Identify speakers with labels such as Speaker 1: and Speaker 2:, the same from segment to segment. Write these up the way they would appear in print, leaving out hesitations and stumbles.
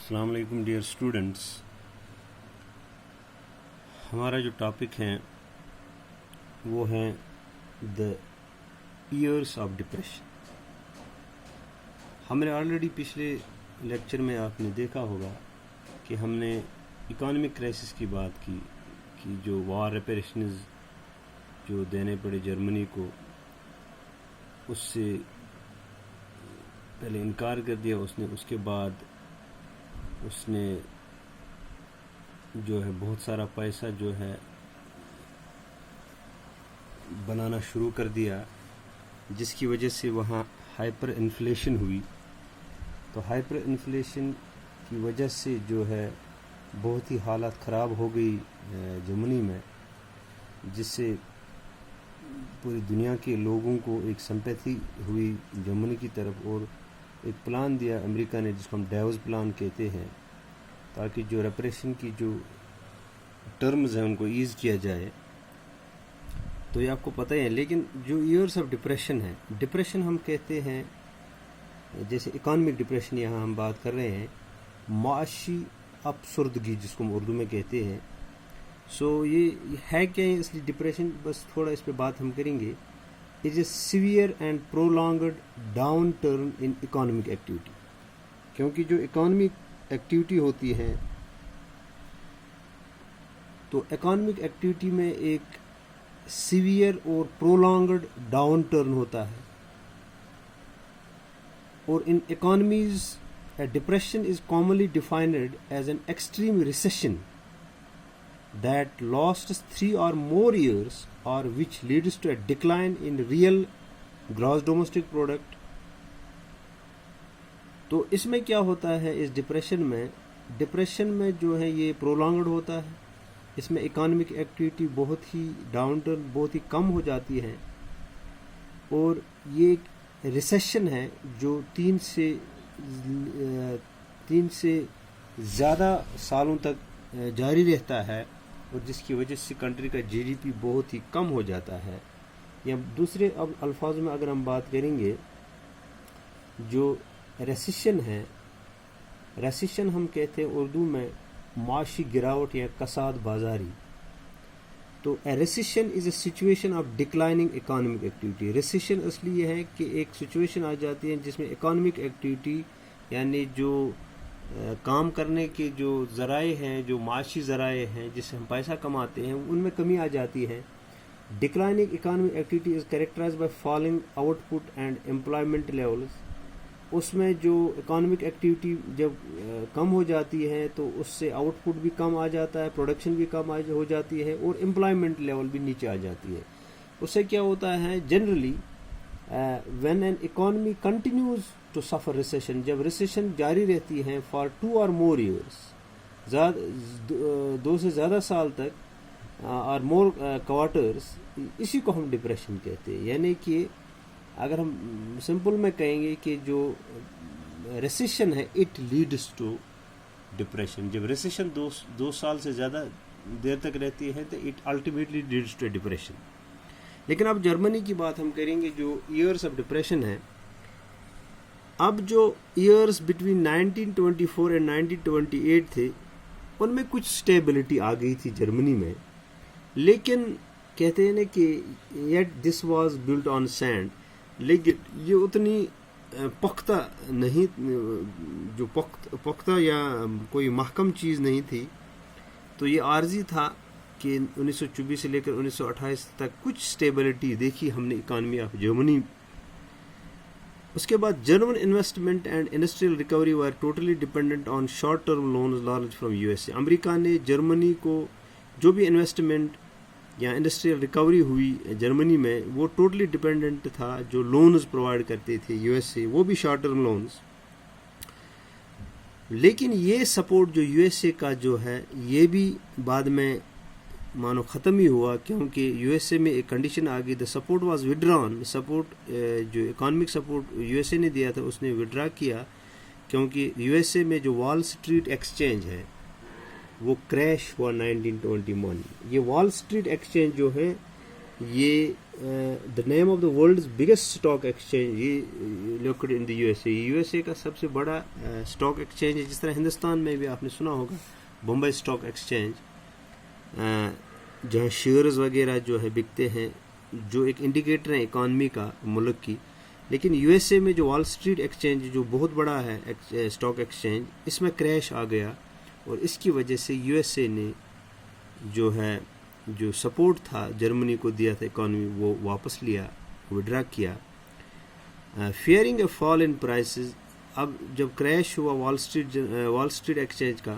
Speaker 1: السلام علیکم dear students. ہمارا جو ٹاپک ہے وہ ہے دا ایئرس آف ڈپریشن. ہم نے آلریڈی پچھلے لیکچر میں آپ نے دیکھا ہوگا کہ ہم نے اکانومک کرائسس کی بات کی کہ جو وار ریپریشنز جو دینے پڑے جرمنی کو، اس سے پہلے انکار کر دیا اس کے بعد اس نے جو ہے بہت سارا پیسہ جو ہے بنانا شروع کر دیا، جس کی وجہ سے وہاں ہائپر انفلیشن ہوئی. تو ہائپر انفلیشن کی وجہ سے جو ہے بہت ہی حالات خراب ہو گئی جرمنی میں، جس سے پوری دنیا کے لوگوں کو ایک سمپیتھی ہوئی جرمنی کی طرف، اور ایک پلان دیا امریکہ نے جس کو ہم ڈیوز پلان کہتے ہیں، تاکہ جو ریپریشن کی جو ٹرمز ہیں ان کو ایز کیا جائے. تو یہ آپ کو پتہ ہے. لیکن جو ایئرس آف ڈپریشن ہے، ڈپریشن ہم کہتے ہیں، جیسے اکانومک ڈپریشن یہاں ہم بات کر رہے ہیں، معاشی افسردگی جس کو ہم اردو میں کہتے ہیں. یہ ہے کیا ہے اصلی ڈپریشن؟ بس تھوڑا اس پہ بات ہم کریں گے. It is severe and prolonged downturn in economic activity. کیونکہ جو اکانومک ایکٹیویٹی ہوتی ہے، تو اکانومک ایکٹیویٹی میں ایک سیویئر اور پرولانگڈ ڈاؤن ٹرن ہوتا ہے. اور ان economies depression is commonly defined as an extreme recession that lasts 3 or more years or which leads to a decline in real gross domestic product. تو اس میں کیا ہوتا ہے اس ڈپریشن میں جو ہے یہ پرولانگڈ ہوتا ہے. اس میں اکانومک ایکٹیویٹی بہت ہی ڈاؤن ٹرن بہت ہی کم ہو جاتی ہے، اور یہ ایک ریسیشن ہے جو تین سے زیادہ سالوں تک جاری رہتا ہے، اور جس کی وجہ سے کنٹری کا جی ڈی پی بہت ہی کم ہو جاتا ہے. یا دوسرے الفاظ میں اگر ہم بات کریں گے، جو ریسیشن ہے، ریسیشن ہم کہتے ہیں اردو میں معاشی گراوٹ یا کساد بازاری. تو recession is a situation of declining economic activity. Recession اصلی یہ ہے کہ ایک سچویشن آ جاتی ہے جس میں اکانومک ایکٹیویٹی یعنی جو کام کرنے کے جو ذرائع ہیں، جو معاشی ذرائع ہیں جس سے ہم پیسہ کماتے ہیں، ان میں کمی آ جاتی ہے. Declining economic activity is characterized by falling output and employment levels. اس میں جو اکانومک ایکٹیویٹی جب کم ہو جاتی ہے تو اس سے آؤٹ پٹ بھی کم آ جاتا ہے، پروڈکشن بھی کم ہو جاتی ہے، اور امپلائمنٹ لیول بھی نیچے آ جاتی ہے. اس سے کیا ہوتا ہے generally when an economy continues to suffer recession، جب ریسیشن جاری رہتی ہے for 2 or more years، 2 سے زیادہ سال تک، اور more quarters، اسی کو ہم ڈپریشن کہتے ہیں. یعنی کہ اگر ہم سمپل میں کہیں گے کہ جو ریسیشن ہے اٹ لیڈس ٹو ڈپریشن. جب ریسیشن 2 سال سے زیادہ دیر تک رہتی ہے تو it ultimately leads to depression. لیکن اب جرمنی کی بات ہم کریں گے جو ایئرس آف ڈپریشن ہے. اب جو ایئرس بٹوین 1924 اینڈ 1928 تھے، ان میں کچھ سٹیبلٹی آ گئی تھی جرمنی میں، لیکن کہتے ہیں نا کہ yet this was built on send. لیکن یہ اتنی پختہ نہیں، جو پختہ یا کوئی محکم چیز نہیں تھی. تو یہ عارضی تھا کہ 1924 سے لے کر 1928 تک کچھ سٹیبلٹی دیکھی ہم نے اکانومی آف جرمنی. اس کے بعد German investment and industrial recovery was totally dependent on short term loans large from U S A. امریکہ نے جرمنی کو جو بھی انویسٹمنٹ یا انڈسٹریل ریکوری ہوئی جرمنی میں، وہ ٹوٹلی ڈیپینڈنٹ تھا جو لونز پرووائڈ کرتے تھے یو ایس اے، وہ بھی شارٹ ٹرم لونز. لیکن یہ سپورٹ جو یو ایس اے کا جو ہے یہ بھی بعد میں مانو ختم ہی ہوا، کیونکہ یو ایس اے میں ایک کنڈیشن آ گئی. The support was withdrawn. Support جو economic support U S A نے دیا تھا اس نے وڈرا کیا، کیونکہ یو ایس اے میں جو وال اسٹریٹ ایکسچینج ہے وہ کریش ہوا 1921. یہ وال اسٹریٹ ایکسچینج جو ہے یہ the name of the world's biggest stock exchange یہ located in the U S A. U S A کا سب سے بڑا اسٹاک ایکسچینج ہے. جس طرح ہندوستان میں بھی آپ نے سنا ہوگا بمبئی اسٹاک ایکسچینج جہاں شیئرز وغیرہ جو ہے بکتے ہیں, جو ایک انڈیکیٹر ہے اکانومی کا ملک کی. لیکن یو ایس اے میں جو وال اسٹریٹ ایکسچینج جو بہت بڑا ہے اسٹاک ایکسچینج, اس میں کریش آ گیا اور اس کی وجہ سے یو ایس اے نے جو ہے جو سپورٹ تھا جرمنی کو دیا تھا اکانومی, وہ واپس لیا, وڈرا کیا. فیئرنگ اے فال ان پرائسز, اب جب کریش ہوا وال اسٹریٹ ایکسچینج کا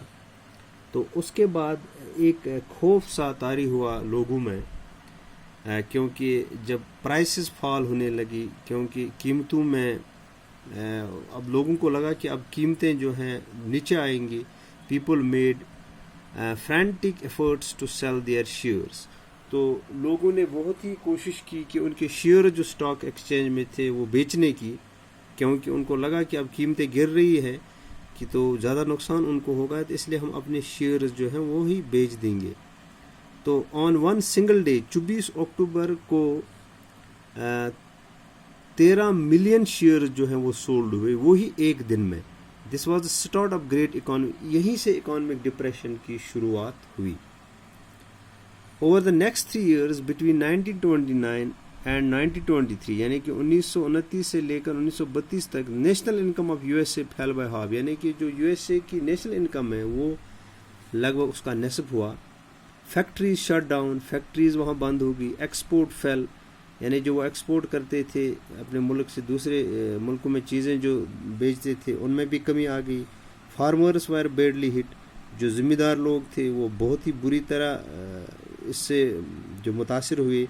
Speaker 1: تو اس کے بعد ایک خوف سا طاری ہوا لوگوں میں, کیونکہ جب پرائسز فال ہونے لگی, کیونکہ قیمتوں میں اب لوگوں کو لگا کہ اب قیمتیں جو ہیں نیچے آئیں گی. People made frantic efforts to sell their shares, تو لوگوں نے بہت ہی کوشش کی کہ ان کے شیئر جو اسٹاک ایکسچینج میں تھے وہ بیچنے کی, کیونکہ ان کو لگا کہ اب قیمتیں گر رہی ہے کہ تو زیادہ نقصان ان کو ہوگا, تو اس لیے ہم اپنے شیئرز جو ہیں وہی بیچ دیں گے. تو آن ون سنگل ڈے 24 اکتوبر کو 13 ملین شیئر جو ہیں وہ سولڈ ہوئے, وہی ایک دن میں. This was the start of great economy, یہیں سے اکانومک ڈپریشن کی شروعات ہوئی. Over the next 3 years between 1929 and 1923, یعنی کہ 1929 سے لے کر 1932 تک national income of U S A fell by half, یعنی کہ جو یو ایس اے کی نیشنل انکم ہے وہ لگ بھگ اس کا نصف ہوا. فیکٹریز شٹ ڈاؤن, فیکٹریز وہاں بند ہو گئی. ایکسپورٹ فیل, یعنی جو وہ ایکسپورٹ کرتے تھے اپنے ملک سے دوسرے ملکوں میں چیزیں جو بیچتے تھے ان میں بھی کمی آ گئی. فارمرس وائر بیڈلی ہٹ, جو ذمہ دار لوگ تھے وہ بہت ہی بری طرح اس سے جو متاثر ہوئے.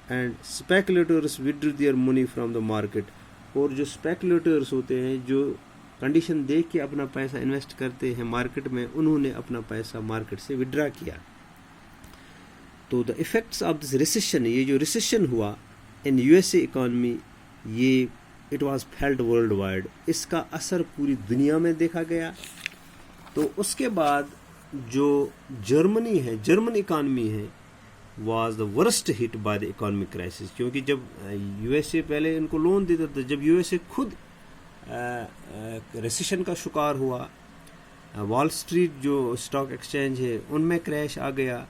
Speaker 1: And speculators withdrew their money from the market, اور جو اسپیکولیٹرس ہوتے ہیں جو کنڈیشن دیکھ کے اپنا پیسہ انویسٹ کرتے ہیں مارکیٹ میں, انہوں نے اپنا پیسہ مارکیٹ سے ودرا کیا. تو the effects of this recession, یہ جو ریسیشن ہوا in U S A economy, یہ it was felt worldwide, اس کا اثر پوری دنیا میں دیکھا گیا. تو اس کے بعد جو جرمنی ہے, جرمن اکانومی ہے, was the worst hit by the economic crisis, کیونکہ جب یو ایس اے پہلے ان کو لون دیتا تھا, جب یو ایس اے خود ریسیشن کا شکار ہوا, وال اسٹریٹ جو اسٹاک ایکسچینج ہے ان میں کریش آ گیا,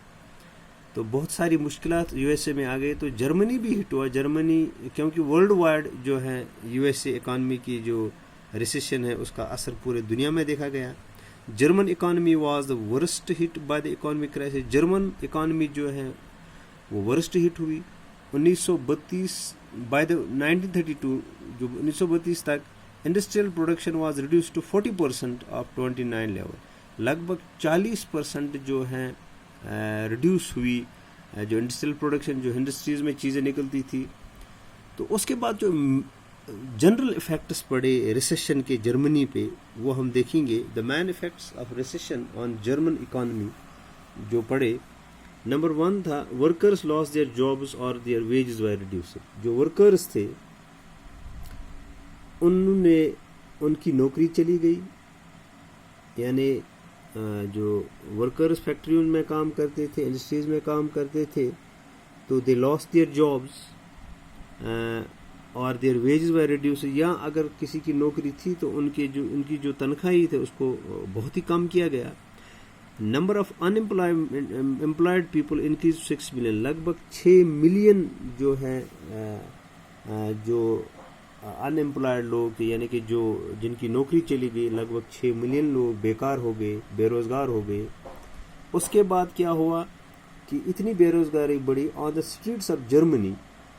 Speaker 1: تو بہت ساری مشکلات یو ایس اے میں آ گئی. تو جرمنی بھی ہٹ ہوا. جرمنی کیونکہ ورلڈ وائڈ جو ہے یو ایس اے اکانومی کی جو ریسیشن ہے اس کا اثر پورے دنیا میں دیکھا گیا. German economy was the worst hit by the economic crisis, German economy جو ہے وہ ورسٹ ہٹ ہوئی. 1932 بائی دا 1932 جو 1932 تک industrial production was reduced to 40% of 29 level, لگ بھگ 40% جو ہیں ریڈیوس ہوئی جو انڈسٹریل پروڈکشن, جو انڈسٹریز میں چیزیں نکلتی تھی. تو اس کے بعد جو جنرل افیکٹس پڑے ریسیشن کے جرمنی پہ وہ ہم دیکھیں گے. The main effects of recession on German economy جو پڑے, نمبر 1 تھا ورکرز لاس دیئر جابس اور دیئر ویجز وائر ریڈیوس. جو ورکرز تھے انہوں نے ان کی نوکری چلی گئی, یعنی جو ورکرز فیکٹریوں میں کام کرتے تھے, انڈسٹریز میں کام کرتے تھے, تو دے لاس دیئر جابس اور دیئر ویجز وائر ریڈیوس, یا اگر کسی کی نوکری تھی تو ان کی جو تنخواہی تھے اس کو بہت ہی کم کیا گیا. Number of employed people increase 6 million, لگ بھگ 6 ملین جو ہے جو ان امپلائڈ لوگ, یعنی کہ جو جن کی نوکری چلی گئی, لگ بھگ 6 ملین لوگ بیکار ہو گئے, بے روزگار ہو گئے. اس کے بعد کیا ہوا کہ اتنی بے روزگاری بڑھی on the streets of Germany.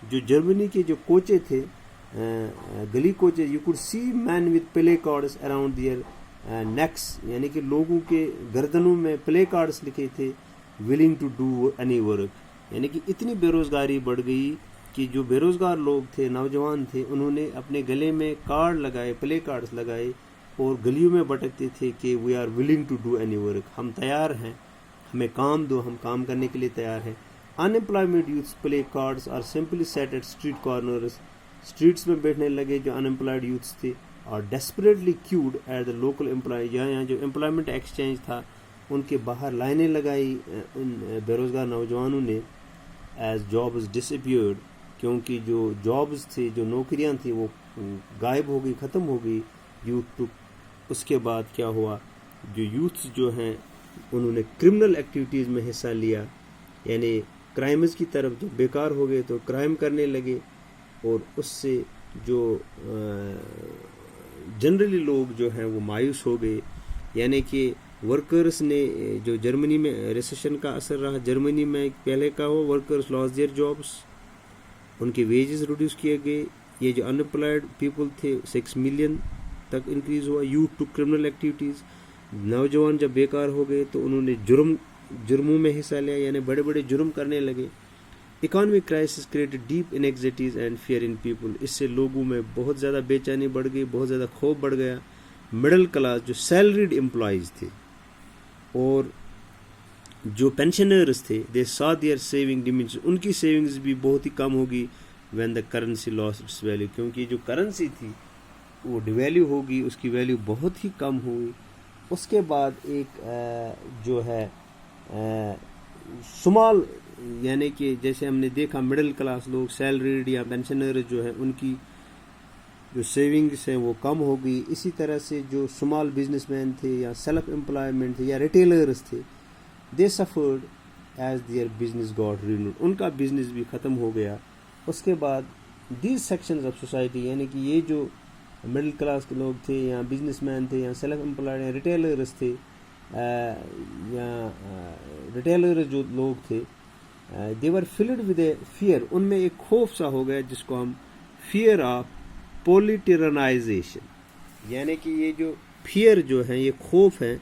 Speaker 1: جو جرمنی کے جو کوچے تھے, گلی کوچے, you could see men with placards around their necks, یعنی کہ لوگوں کے گردنوں میں پلے کارڈس لکھے تھے, willing to do any work. یعنی کہ اتنی بے روزگاری بڑھ گئی کہ جو بے روزگار لوگ تھے, نوجوان تھے, انہوں نے اپنے گلے میں کارڈ لگائے, پلے کارڈز لگائے, اور گلیوں میں بھٹکتے تھے کہ we are willing to do any work, ہم تیار ہیں, ہمیں کام دو, ہم کام کرنے کے لیے تیار ہیں. Unemployment youths play cards or simply sat at street corners, streets میں بیٹھنے لگے جو ان امپلائڈ یوتھس تھے, اور desperately queued at the local employee, یہاں جو امپلائمنٹ ایکسچینج تھا ان کے باہر لائنیں لگائی ان بے روزگار نوجوانوں نے. ایز جابز ڈس اپیئرڈ، کیونکہ جو جابز تھے، جو نوکریاں تھیں وہ غائب ہو گئی، ختم ہو گئی. یوتھ ٹو، اس کے بعد کیا ہوا، جو یوتھس جو ہیں انہوں نے کرمنل ایکٹیویٹیز میں حصہ لیا، یعنی کرائمز کی طرف جو بیکار ہو گئے تو کرائم کرنے لگے، اور اس سے جو جنرلی لوگ جو ہیں وہ مایوس ہو گئے. یعنی کہ ورکرز نے، جو جرمنی میں ریسیشن کا اثر رہا، جرمنی میں پہلے کا ہو، ورکرز لاس دیئر جابس، ان کے ویجز ریڈیوس کیے گئے. یہ جو ان امپلائڈ پیپل تھے 6 ملین تک انکریز ہوا. یوتھ ٹو کرمنل ایکٹیویٹیز، نوجوان جب بیکار ہو گئے تو انہوں نے جرموں میں حصہ لیا، یعنی بڑے بڑے جرم کرنے لگے. Economic crisis created deep anxieties and fear in people, اس سے لوگوں میں بہت زیادہ بے چینی بڑھ گئی، بہت زیادہ خوف بڑھ گیا. مڈل کلاس جو سیلریڈ امپلائیز تھے اور جو پینشنرز تھے، دے سا دیئر سیونگ ڈیمینش، ان کی سیونگز بھی بہت ہی کم ہوگی. When the currency loss its value, کیونکہ جو کرنسی تھی وہ ڈیویلیو ہوگی، اس کی ویلیو بہت ہی کم ہوئی. اس کے بعد ایک جو ہے سمال، یعنی کہ جیسے ہم نے دیکھا مڈل کلاس لوگ، سیلریڈ یا پینشنر جو ہیں، ان کی جو سیونگس ہیں وہ کم ہو گئی. اسی طرح سے جو سمال بزنس مین تھے یا سیلف امپلائمنٹ تھے یا ریٹیلرز تھے، they suffered as their business got ruined, ان کا بزنس بھی ختم ہو گیا. اس کے بعد دیز سیکشنز آف سوسائٹی، یعنی کہ یہ جو مڈل کلاس کے لوگ تھے یا بزنس مین تھے یا سیلف امپلائڈ یا ریٹیلرز تھے، یا ریٹیلرز جو لوگ تھے، they were filled with a fear، ان میں ایک خوف سا ہو گیا جس کو ہم fear of پولیٹرنائزیشن، یعنی کہ یہ جو فیئر جو ہے، یہ خوف ہے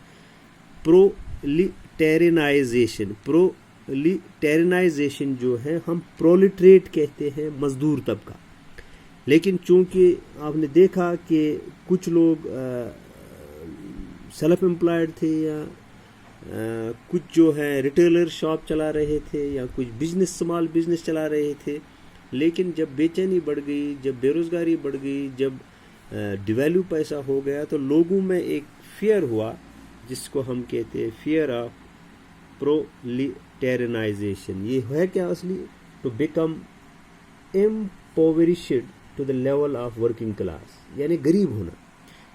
Speaker 1: پرولیٹرنائزیشن جو ہے ہم پرولیٹریٹ کہتے ہیں، مزدور طبقہ. لیکن چونکہ آپ نے دیکھا کہ کچھ لوگ سیلف امپلائڈ تھے یا کچھ جو ہے ریٹیلر شاپ چلا رہے تھے یا کچھ سمال بزنس چلا رہے تھے، لیکن جب بے چینی بڑھ گئی، جب بے روزگاری بڑھ گئی، جب ڈیویلیو پیسہ ہو گیا، تو لوگوں میں ایک فیئر ہوا جس کو ہم کہتے ہیں فیئر آف پرولیٹرنائزیشن. یہ ہے کیا اصلی؟ To become impoverished to the level of working class, یعنی غریب ہونا،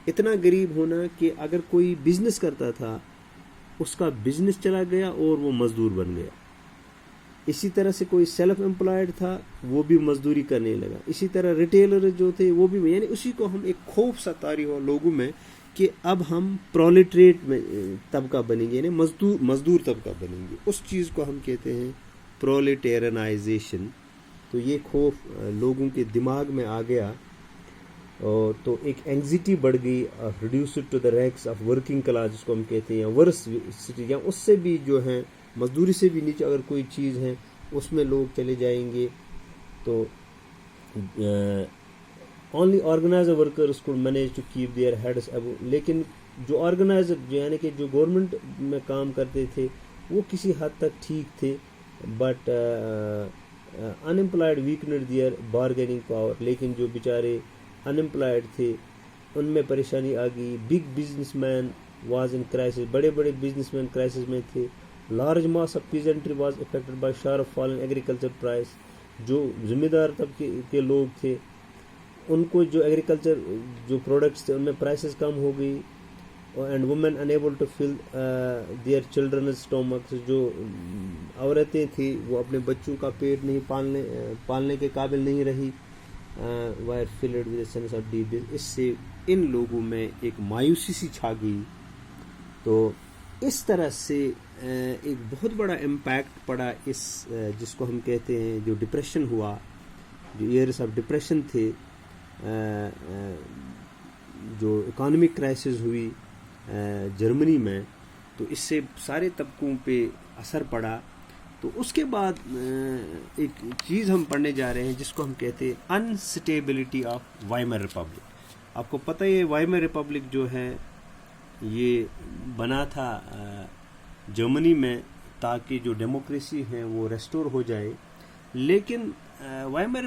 Speaker 1: اتنا غریب ہونا کہ اگر کوئی بزنس کرتا تھا اس کا بزنس چلا گیا اور وہ مزدور بن گیا. اسی طرح سے کوئی سیلف امپلائڈ تھا وہ بھی مزدوری کرنے لگا. اسی طرح ریٹیلر جو تھے وہ بھی، یعنی اسی کو ہم ایک خوف سا طاری ہوا لوگوں میں کہ اب ہم پرولیٹریٹ میں طبقہ بنیں گے، یعنی مزدور طبقہ بنیں گے. اس چیز کو ہم کہتے ہیں پرولیٹرنائزیشن. تو یہ خوف لوگوں کے دماغ میں آ گیا، اور تو ایک اینگزائٹی بڑھ گئی، reduced to the ranks of working class جس کو ہم کہتے ہیں، یا ورس سٹی، یا اس سے بھی جو ہیں مزدوری سے بھی نیچے اگر کوئی چیز ہے اس میں لوگ چلے جائیں گے. تو only organizer workers could manage to keep their heads above, لیکن جو آرگنائزر یعنی کہ جو گورنمنٹ میں کام کرتے تھے وہ کسی حد تک ٹھیک تھے، but unemployed weakened their bargaining power. لیکن جو بیچارے ان امپلائڈ تھے ان میں پریشانی آ گئی. Big businessmen was in crisis, بڑے بڑے بزنس مین کرائسس میں تھے. Large mass of peasantry was affected by sharp fall in agriculture price, جو ذمہ دار طبقے کے لوگ تھے ان کو جو ایگریکلچر جو پروڈکٹس تھے ان میں پرائسز کم ہو گئی. And women unable to fill their children's stomachs, جو عورتیں تھیں وہ اپنے بچوں کا پیٹ نہیں پالنے کے قابل نہیں رہی. Were filled with sense of deep, اس سے ان لوگوں میں ایک مایوسی سی چھا گئی. تو اس طرح سے ایک بہت بڑا امپیکٹ پڑا اس جس کو ہم کہتے ہیں جو ڈپریشن ہوا، جو ایئرس آف ڈپریشن تھے، جو اکانومک کرائسس ہوئی جرمنی میں، تو اس سے سارے طبقوں پہ اثر پڑا. تو اس کے بعد ایک چیز ہم پڑھنے جا رہے ہیں جس کو ہم کہتے ہیں انسٹیبلٹی آف وائمر ریپبلک. آپ کو پتہ ہے وائمر ریپبلک جو ہے یہ بنا تھا جرمنی میں تاکہ جو ڈیموکریسی ہے وہ ریسٹور ہو جائے. لیکن وائمر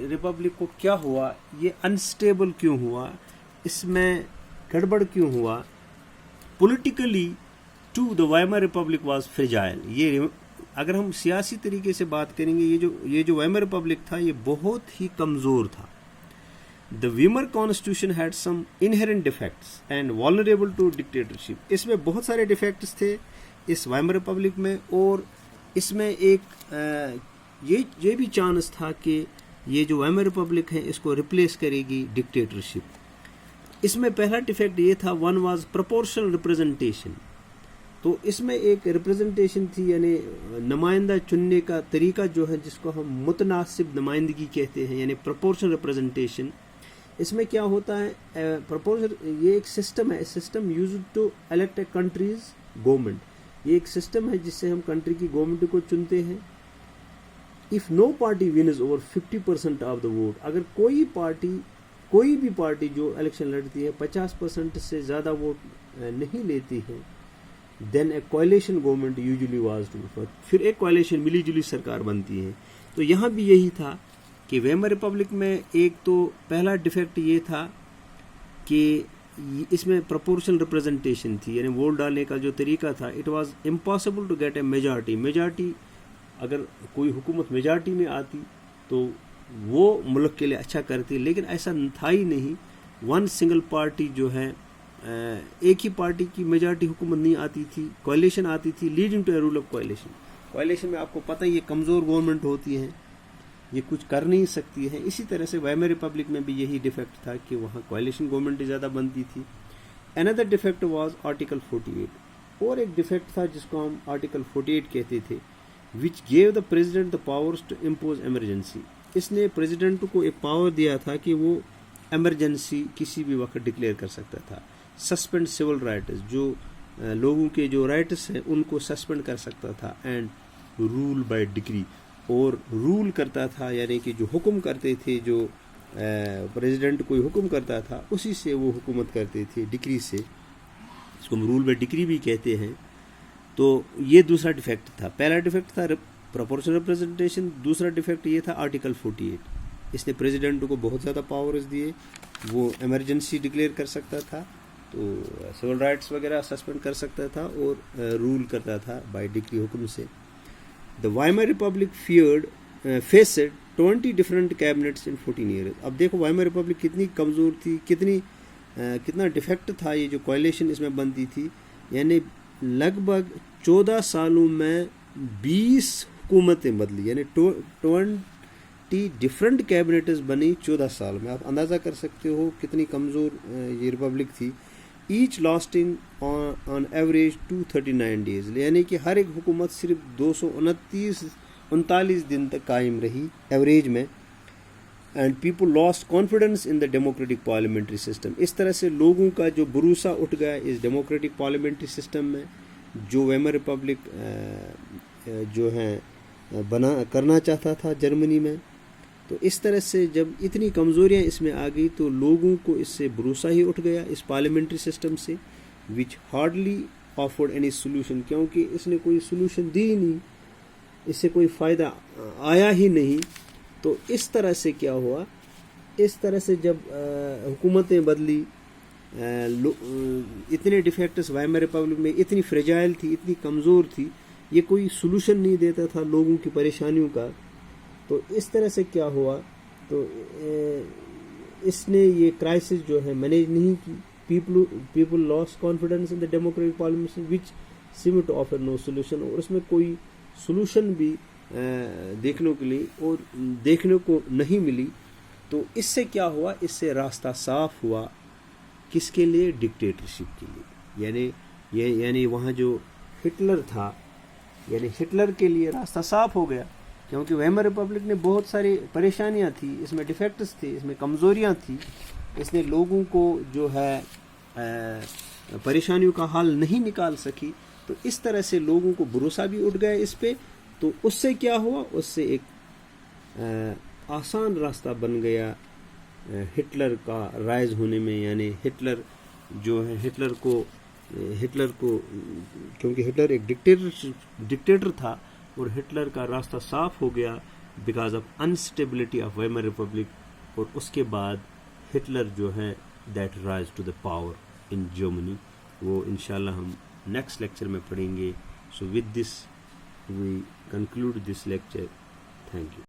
Speaker 1: ریپبلک کو کیا ہوا، یہ انسٹیبل کیوں ہوا، اس میں گڑبڑ کیوں ہوا؟ Politically too the Weimar Republic was fragile. یہ اگر ہم سیاسی طریقے سے بات کریں گے، یہ جو ویمر ریپبلک تھا یہ بہت ہی کمزور تھا. The Weimar Constitution had some inherent defects and vulnerable to dictatorship. اس میں بہت سارے ڈیفیکٹس تھے اس ویمر ریپبلک میں، اور اس میں ایک یہ بھی چانس تھا کہ یہ جو ویمر ریپبلک ہے اس کو ریپلیس کرے گی ڈکٹیٹرشپ. اس میں پہلا ڈیفیکٹ یہ تھا، ون واز پروپورشنل ریپرزنٹیشن. تو اس میں ایک ریپرزنٹیشن تھی، یعنی نمائندہ چننے کا طریقہ جو ہے جس کو ہم متناسب نمائندگی کہتے ہیں، یعنی پروپورشنل ریپرزنٹیشن. اس میں کیا ہوتا ہے، یہ ایک سسٹم ہے، system used to elect a countries government. یہ ایک سسٹم ہے جس سے ہم کنٹری کی گورنمنٹ کو چنتے ہیں. If no party wins over 50% of the vote, اگر کوئی بھی پارٹی جو الیکشن لڑتی ہے 50% سے زیادہ ووٹ نہیں لیتی ہے، then a coalition government usually was to, پھر ایک کولیشن ملی جلی سرکار بنتی ہے. تو یہاں بھی یہی تھا کہ ویمر ریپبلک میں ایک تو پہلا ڈیفیکٹ یہ تھا کہ اس میں پروپورشنل ریپرزنٹیشن تھی، یعنی ووٹ ڈالنے کا جو طریقہ تھا، it was impossible to get a majority. اگر کوئی حکومت میجارٹی میں آتی تو وہ ملک کے لیے اچھا کرتی، لیکن ایسا تھا ہی نہیں. ون سنگل پارٹی جو ہے، ایک ہی پارٹی کی میجارٹی حکومت نہیں آتی تھی، کولیشن آتی تھی، leading to a rule of coalition. Coalition میں آپ کو پتہ ہی یہ کمزور گورنمنٹ ہوتی ہے، یہ کچھ کر نہیں سکتی ہے. اسی طرح سے ویمر ریپبلک میں بھی یہی ڈیفیکٹ تھا کہ وہاں کولیشن گورنمنٹ زیادہ بنتی تھی. اندر ڈیفیکٹ واز آرٹیکل 48. اور ایک ڈیفیکٹ تھا جس کو ہم آرٹیکل 48 کہتے تھے، which gave the president the powers to impose emergency. اس نے پریزیڈنٹ کو ایک پاور دیا تھا کہ وہ ایمرجنسی کسی بھی وقت ڈکلیئر کر سکتا تھا. سسپینڈ سول رائٹس، جو لوگوں کے جو رائٹس ہیں ان کو سسپینڈ کر سکتا تھا. اینڈ رول بائی ڈگری، اور رول کرتا تھا، یعنی کہ جو حکم کرتے تھے، جو پریزیڈنٹ کوئی حکم کرتا تھا اسی سے وہ حکومت کرتے تھے، ڈگری سے. اس کو ہم رول بائی ڈگری بھی کہتے ہیں. تو یہ دوسرا ڈیفیکٹ تھا. پہلا ڈیفیکٹ تھا پروپورشنل ریپرزنٹیشن، دوسرا ڈیفیکٹ یہ تھا آرٹیکل 48. اس نے پریزیڈنٹ کو بہت زیادہ پاورز دیے، وہ ایمرجنسی ڈکلیئر کر سکتا تھا، تو سول رائٹس وغیرہ سسپینڈ کر سکتا تھا، اور رول کرتا تھا بائی ڈگری حکم سے. The Weimar Republic faced 20 different cabinets in 14 years. اب دیکھو وائمر ریپبلک کتنی کمزور تھی، کتنا ڈیفیکٹ تھا. یہ جو کولیشن اس میں بنتی تھی، یعنی لگ بھگ 14 سالوں میں 20 حکومتیں بدلی، یعنی 20 ڈفرینٹ کیبنٹس بنی 14 سال میں. آپ اندازہ کر سکتے ہو کتنی کمزور یہ ریپبلک تھی. Each lasting on average 239 days، یعنی کہ ہر ایک حکومت صرف 239 دن تک قائم رہی ایوریج میں. And people lost confidence in the democratic parliamentary system. اس طرح سے لوگوں کا جو بھروسہ اٹھ گیا اس ڈیموکریٹک پارلیمنٹری سسٹم میں، جو ویمر ریپبلک جو ہے کرنا چاہتا تھا جرمنی میں. تو اس طرح سے جب اتنی کمزوریاں اس میں آ گئی تو لوگوں کو اس سے بھروسہ ہی اٹھ گیا اس پارلیمنٹری سسٹم سے، وچ ہارڈلی آفرڈ اینی سولوشن، کیونکہ اس نے کوئی سولوشن دی ہی نہیں، اس سے کوئی فائدہ آیا ہی نہیں. تو اس طرح سے کیا ہوا، اس طرح سے جب حکومتیں بدلی، اتنے ڈیفیکٹس وائمر ریپبلک میں، اتنی فریجائل تھی، اتنی کمزور تھی، یہ کوئی سولوشن نہیں دیتا تھا لوگوں کی پریشانیوں کا. تو اس طرح سے کیا ہوا، تو اس نے یہ کرائسس جو ہے مینیج نہیں کی. People lose confidence in the democratic parliament which seem to offer no solution, اور اس میں کوئی سولوشن بھی دیکھنے کو نہیں ملی. تو اس سے کیا ہوا، اس سے راستہ صاف ہوا کس کے لیے، ڈکٹیٹرشپ کے لیے. یعنی وہاں جو ہٹلر تھا، یعنی ہٹلر کے لیے راستہ صاف ہو گیا، کیونکہ ویمر ریپبلک نے بہت ساری پریشانیاں تھیں، اس میں ڈیفیکٹس تھے، اس میں کمزوریاں تھیں. اس نے لوگوں کو جو ہے پریشانیوں کا حل نہیں نکال سکی. تو اس طرح سے لوگوں کو بھروسہ بھی اٹھ گیا اس پہ. تو اس سے کیا ہوا، اس سے ایک آسان راستہ بن گیا ہٹلر کا رائز ہونے میں. یعنی ہٹلر جو ہے، ہٹلر کو کیونکہ ہٹلر ایک ڈکٹیٹر تھا، اور ہٹلر کا راستہ صاف ہو گیا because of instability of Weimar Republic. اور اس کے بعد ہٹلر جو ہے that rise to the power in Germany. وہ انشاءاللہ ہم نیکسٹ لیکچر میں پڑھیں گے. So with this we conclude this lecture. Thank you.